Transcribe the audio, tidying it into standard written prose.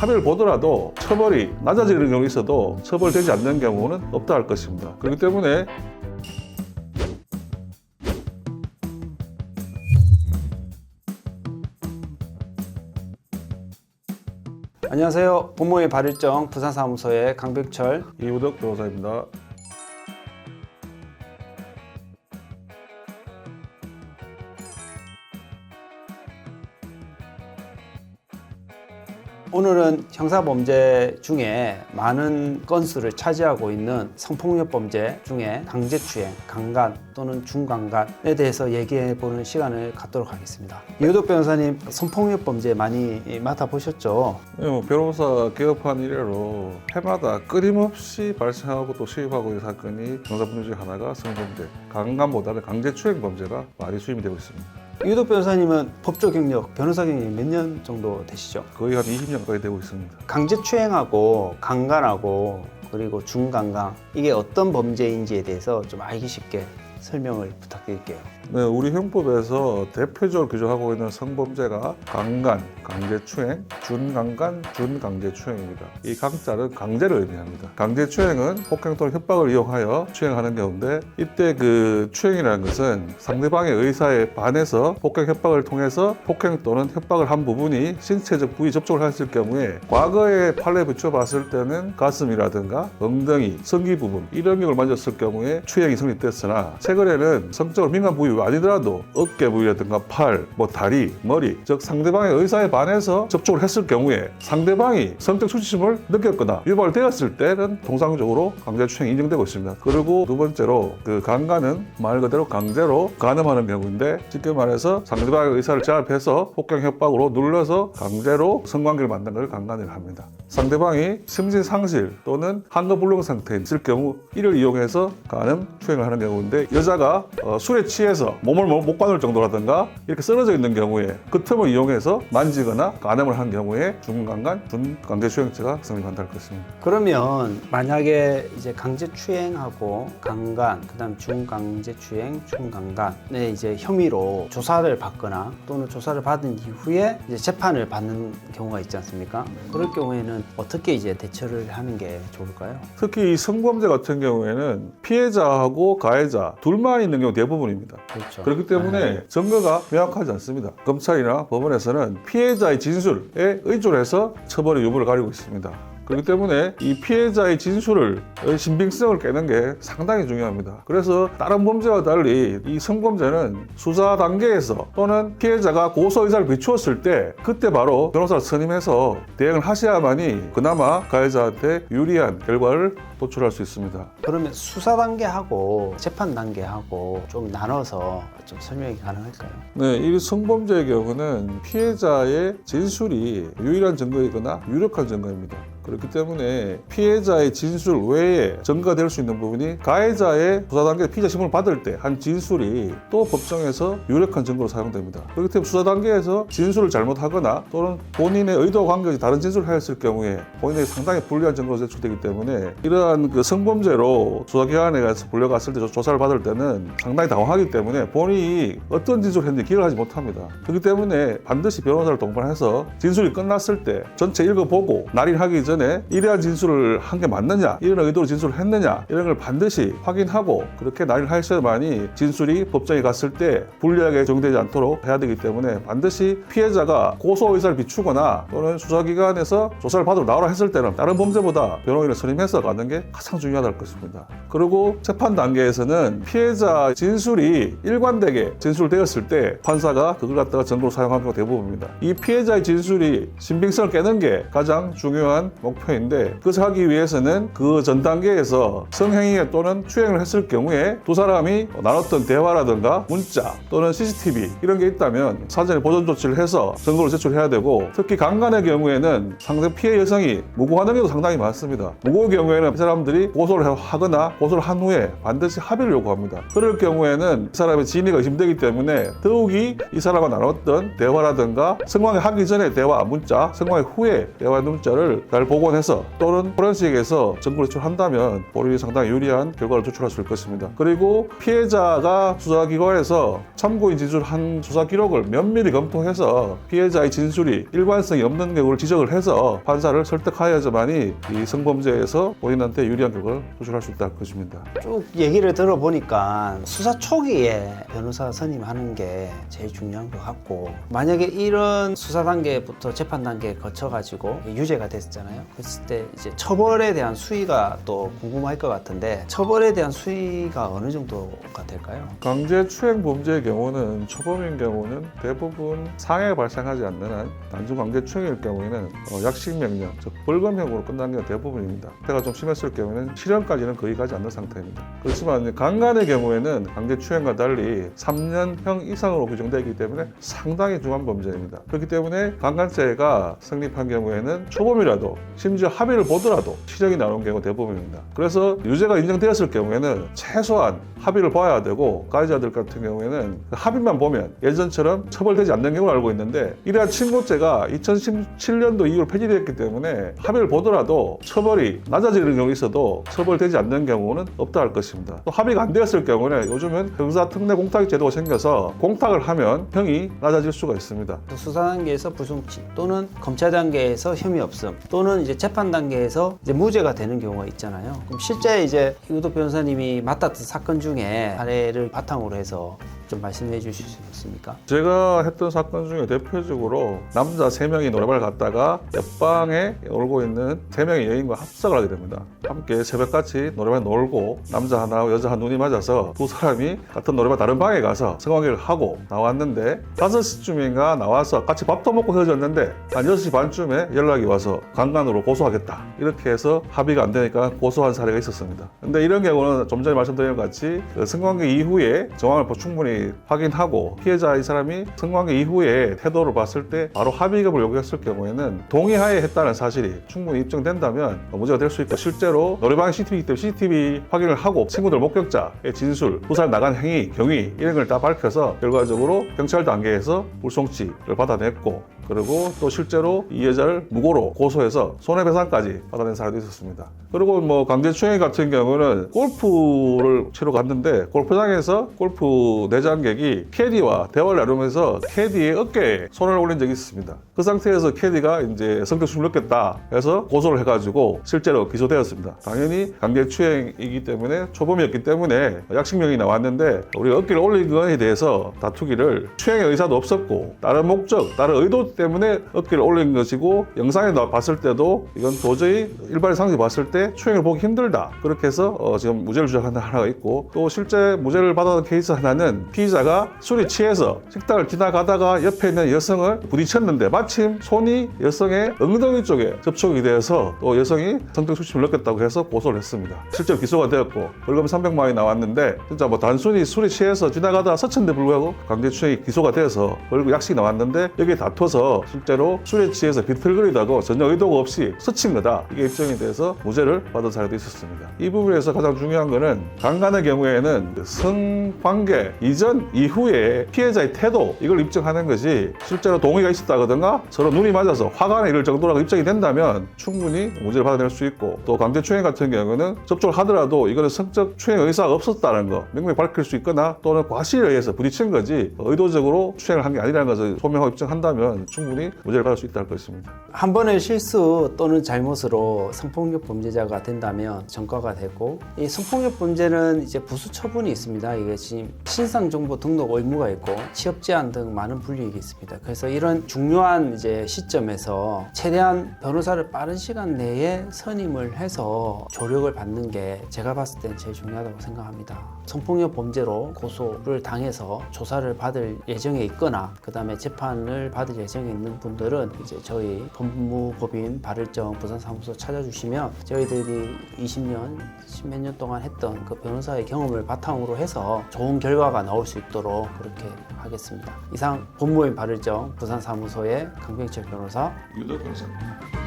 합의를 보더라도 처벌이 낮아지는 경우가 있어도 처벌되지 않는 경우는 없다 할 것입니다. 그렇기 때문에 안녕하세요. 부모의 발일정 부산사무소의 강백철 이우덕 변호사입니다. 오늘은 형사범죄 중에 많은 건수를 차지하고 있는 성폭력범죄 중에 강제추행, 강간 또는 중강간에 대해서 얘기해보는 시간을 갖도록 하겠습니다. 이우덕 변호사님, 성폭력범죄 많이 맡아보셨죠? 네, 변호사 개업한 이래로 해마다 끊임없이 발생하고 또 수입하고 있는 사건이 형사범죄 중 하나가 성범죄, 강간보다는 강제추행 범죄가 많이 수임이 되고 있습니다. 이우덕 변호사님은 법조 경력, 변호사 경력이 몇 년 정도 되시죠? 거의 한 20년 가까이 되고 있습니다. 강제추행하고 강간하고 그리고 중강간 이게 어떤 범죄인지에 대해서 좀 알기 쉽게 설명을 부탁드릴게요. 네, 우리 형법에서 대표적으로 규정하고 있는 성범죄가 강간, 강제추행, 준강간, 준강제추행입니다. 이 강자는 강제를 의미합니다. 강제추행은 폭행 또는 협박을 이용하여 추행하는 경우인데, 이때 그 추행이라는 것은 상대방의 의사에 반해서 폭행 협박을 통해서 폭행 또는 협박을 한 부분이 신체적 부위 접촉을 했을 경우에, 과거에 판례에 비춰봤을 때는 가슴이라든가 엉덩이, 성기 부분 이런 경우를 만졌을 경우에 추행이 성립됐으나, 최근에는 성적으로 민감 부위 아니더라도 어깨 부위라든가 팔, 다리, 머리, 즉 상대방의 의사에 반해서 접촉을 했을 경우에 상대방이 성적 수치심을 느꼈거나 유발되었을 때는 통상적으로 강제추행이 인정되고 있습니다. 그리고 두 번째로 그 강간은 말 그대로 강제로 간음하는 경우인데, 쉽게 말해서 상대방의 의사를 제압해서 폭행 협박으로 눌러서 강제로 성관계를 만든 걸 강간이라고 합니다. 상대방이 심신상실 또는 한거불능 상태에 있을 경우 이를 이용해서 간음, 추행을 하는 경우인데, 여자가 술에 취해서 몸을 못 가눌 정도라든가 이렇게 쓰러져 있는 경우에 그 틈을 이용해서 만지거나 간음을 한 경우에 중강간, 준강제추행죄가 성립한다는 것입니다. 그러면 만약에 이제 강제추행하고 강간, 그다음 중강제추행, 중강간의 이제 혐의로 조사를 받거나 또는 조사를 받은 이후에 이제 재판을 받는 경우가 있지 않습니까? 그럴 경우에는 어떻게 이제 대처를 하는 게 좋을까요? 특히 이 성범죄 같은 경우에는 피해자하고 가해자 둘만 있는 경우 대부분입니다. 그렇죠. 그렇기 때문에 증거가 명확하지 않습니다. 검찰이나 법원에서는 피해자의 진술에 의존해서 처벌의 유무를 가리고 있습니다. 그렇기 때문에 이 피해자의 진술을 신빙성을 깨는 게 상당히 중요합니다. 그래서 다른 범죄와 달리 이 성범죄는 수사 단계에서 또는 피해자가 고소 의사를 비추었을 때 그때 바로 변호사를 선임해서 대응을 하셔야만이 그나마 가해자한테 유리한 결과를 도출할 수 있습니다. 그러면 수사 단계하고 재판 단계하고 좀 나눠서 좀 설명이 가능할까요? 네, 이 성범죄의 경우는 피해자의 진술이 유일한 증거이거나 유력한 증거입니다. 그렇기 때문에 피해자의 진술 외에 증거가 될 수 있는 부분이 가해자의 수사 단계 피의자 신문을 받을 때 한 진술이 또 법정에서 유력한 증거로 사용됩니다. 그렇기 때문에 수사 단계에서 진술을 잘못하거나 또는 본인의 의도와 관계없이 다른 진술을 하였을 경우에 본인에게 상당히 불리한 증거로 제출되기 때문에, 이러한 그 성범죄로 수사기관에 가서 불려갔을 때 조사를 받을 때는 상당히 당황하기 때문에 본인이 어떤 진술을 했는지 기억을 하지 못합니다. 그렇기 때문에 반드시 변호사를 동반해서 진술이 끝났을 때 전체 읽어보고 날인하기 전에 이러한 진술을 한 게 맞느냐, 이런 의도로 진술을 했느냐, 이런 걸 반드시 확인하고 그렇게 날인하셔야만이 진술이 법정에 갔을 때 불리하게 적용되지 않도록 해야 되기 때문에, 반드시 피해자가 고소 의사를 비추거나 또는 수사기관에서 조사를 받으러 나오라 했을 때는 다른 범죄보다 변호인을 선임해서 가는 게 가장 중요하다는 것입니다. 그리고 재판 단계에서는 피해자 진술이 일관되게 진술되었을 때 판사가 그걸 갖다가 증거로 사용하는 경우가 대부분입니다. 이 피해자의 진술이 신빙성을 깨는 게 가장 중요한 목표인데, 그것을 하기 위해서는 그 전 단계에서 성행위 또는 추행을 했을 경우에 두 사람이 나눴던 대화라든가 문자 또는 CCTV 이런 게 있다면 사전에 보존 조치를 해서 증거를 제출해야 되고, 특히 강간의 경우에는 상대 피해 여성이 무고하는 경우도 상당히 많습니다. 무고의 경우에는 이 사람들이 고소를 하거나 고소를 한 후에 반드시 합의를 요구합니다. 그럴 경우에는 이 사람의 진위 혐의가 의심되기 때문에 더욱이 이 사람과 나눴던 대화라든가 성관계 하기 전에 대화 문자, 성관계 후에 대화 문자를 잘 복원해서 또는 포렌식에서 증거를 제출한다면 본인이 상당히 유리한 결과를 도출할 수 있을 것입니다. 그리고 피해자가 수사기관에서 참고인 진술한 수사 기록을 면밀히 검토해서 피해자의 진술이 일관성이 없는 경우를 지적을 해서 판사를 설득하여야지만이 이 성범죄에서 본인한테 유리한 결과를 도출할 수 있다는 것입니다. 쭉 얘기를 들어보니까 수사 초기에 변호사 선임하는 게 제일 중요한 것 같고, 만약에 이런 수사 단계부터 재판 단계에 거쳐가지고 유죄가 됐잖아요. 그랬을 때 이제 처벌에 대한 수위가 또 궁금할 것 같은데, 처벌에 대한 수위가 어느 정도가 될까요? 강제추행 범죄의 경우는 초범인 경우는 대부분 상해가 발생하지 않는 한 단순 강제추행일 경우에는 약식명령, 즉 벌금형으로 끝나는 게 대부분입니다. 때가 좀 심했을 경우에는 실형까지는 거의 가지 않는 상태입니다. 그렇지만 강간의 경우에는 강제추행과 달리 3년형 이상으로 규정되기 때문에 상당히 중한 범죄입니다. 그렇기 때문에 강간죄가 성립한 경우에는 초범이라도 심지어 합의를 보더라도 실형이 나오는 경우가 대부분입니다. 그래서 유죄가 인정되었을 경우에는 최소한 합의를 봐야 되고, 가해자들 같은 경우에는 합의만 보면 예전처럼 처벌되지 않는 경우를 알고 있는데, 이러한 친고죄가 2017년도 이후로 폐지되었기 때문에 합의를 보더라도 처벌이 낮아지는 경우 있어도 처벌되지 않는 경우는 없다 할 것입니다. 또 합의가 안 되었을 경우는 요즘은 형사특례 공탁 제도가 생겨서 공탁을 하면 형이 낮아질 수가 있습니다. 수사 단계에서 불송치, 또는 검찰 단계에서 혐의 없음, 또는 이제 재판 단계에서 이제 무죄가 되는 경우가 있잖아요. 그럼 실제 이제 이우덕 변호사님이 맡았던 사건 중에 사례를 바탕으로 해서 좀 말씀해 주실 수 있습니까? 제가 했던 사건 중에 대표적으로 남자 3명이 노래방을 갔다가 옆방에 놀고 있는 3명의 여인과 합석을 하게 됩니다. 함께 새벽같이 노래방에 놀고 남자 하나와 여자 한 눈이 맞아서 두 사람이 같은 노래방 다른 방에 가서 성관계를 하고 나왔는데, 5시쯤인가 나와서 같이 밥도 먹고 헤어졌는데 한 6시 반쯤에 연락이 와서 강간으로 고소하겠다, 이렇게 해서 합의가 안 되니까 고소한 사례가 있었습니다. 근데 이런 경우는 좀 전에 말씀드린 것 같이 성관계 이후에 정황을 충분히 확인하고 피해자 이 사람이 성관계 이후에 태도를 봤을 때 바로 합의금을 요구했을 경우에는 동의하에 했다는 사실이 충분히 입증된다면 문제가 될 수 있고, 실제로 노래방 CCTV이기 때문에 CCTV 확인을 하고 친구들 목격자의 진술, 두 사람 나간 행위, 경위 이런 걸 다 밝혀서 결과적으로 경찰 단계에서 불송치를 받아냈고, 그리고 또 실제로 이 여자를 무고로 고소해서 손해배상까지 받아낸 사례도 있었습니다. 그리고 뭐 강제추행 같은 경우는 골프를 치러 갔는데 골프장에서 골프 내장객이 캐디와 대화를 나누면서 캐디의 어깨에 손을 올린 적이 있습니다. 그 상태에서 캐디가 이제 성적심을 느꼈다 해서 고소를 해가지고 실제로 기소되었습니다. 당연히 강제추행이기 때문에 초범이었기 때문에 약식명이 나왔는데, 우리가 어깨를 올린 것에 대해서 다투기를 추행의 의사도 없었고 다른 목적, 다른 의도 때문에 어깨를 올린 것이고, 영상에 봤을 때도 이건 도저히 일반의 상식이 봤을 때 추행을 보기 힘들다, 그렇게 해서 지금 무죄를 주장하는 하나가 있고, 또 실제 무죄를 받았던 케이스 하나는 피의자가 술이 취해서 식당을 지나가다가 옆에 있는 여성을 부딪혔는데 마침 손이 여성의 엉덩이 쪽에 접촉이 되어서 또 여성이 성적 수침을 느꼈다고 해서 고소를 했습니다. 실제로 기소가 되었고 벌금 300만 원이 나왔는데, 진짜 뭐 단순히 술이 취해서 지나가다가 스쳤는데 불구하고 강제추행이 기소가 되어서 벌금 약식이 나왔는데, 여기에 다퉈서 실제로 술에 취해서 비틀거리다가 전혀 의도가 없이 스친 거다, 이게 입증이 돼서 무죄를 받은 사례도 있었습니다. 이 부분에서 가장 중요한 거는 강간의 경우에는 성관계 이전 이후에 피해자의 태도, 이걸 입증하는 것이 실제로 동의가 있었다거나 서로 눈이 맞아서 화가 이럴 정도라고 입증이 된다면 충분히 무죄를 받아낼 수 있고, 또 강제추행 같은 경우는 접촉을 하더라도 이거는 성적 추행 의사가 없었다는 거 명명히 밝힐 수 있거나, 또는 과실에 의해서 부딪힌 거지 의도적으로 추행을 한 게 아니라는 것을 소명하고 입증한다면 충분히 무죄를 받을 수 있다 할 것입니다. 한 번의 실수 또는 잘못으로 성폭력 범죄자가 된다면 전과가 되고, 이 성폭력 범죄는 이제 부수 처분이 있습니다. 이게 지금 신상정보 등록 의무가 있고 취업 제한 등 많은 불이익이 있습니다. 그래서 이런 중요한 이제 시점에서 최대한 변호사를 빠른 시간 내에 선임을 해서 조력을 받는 게 제가 봤을 땐 제일 중요하다고 생각합니다. 성폭력 범죄로 고소를 당해서 조사를 받을 예정에 있거나 그 다음에 재판을 받을 예정에 있는 분들은 이제 저희 법무법인 발을정 부산사무소 찾아주시면 저희들이 20년, 10몇 년 동안 했던 그 변호사의 경험을 바탕으로 해서 좋은 결과가 나올 수 있도록 그렇게 하겠습니다. 이상 법무법인 발을정 부산사무소의 강병철 변호사, 유덕 변호사입니다.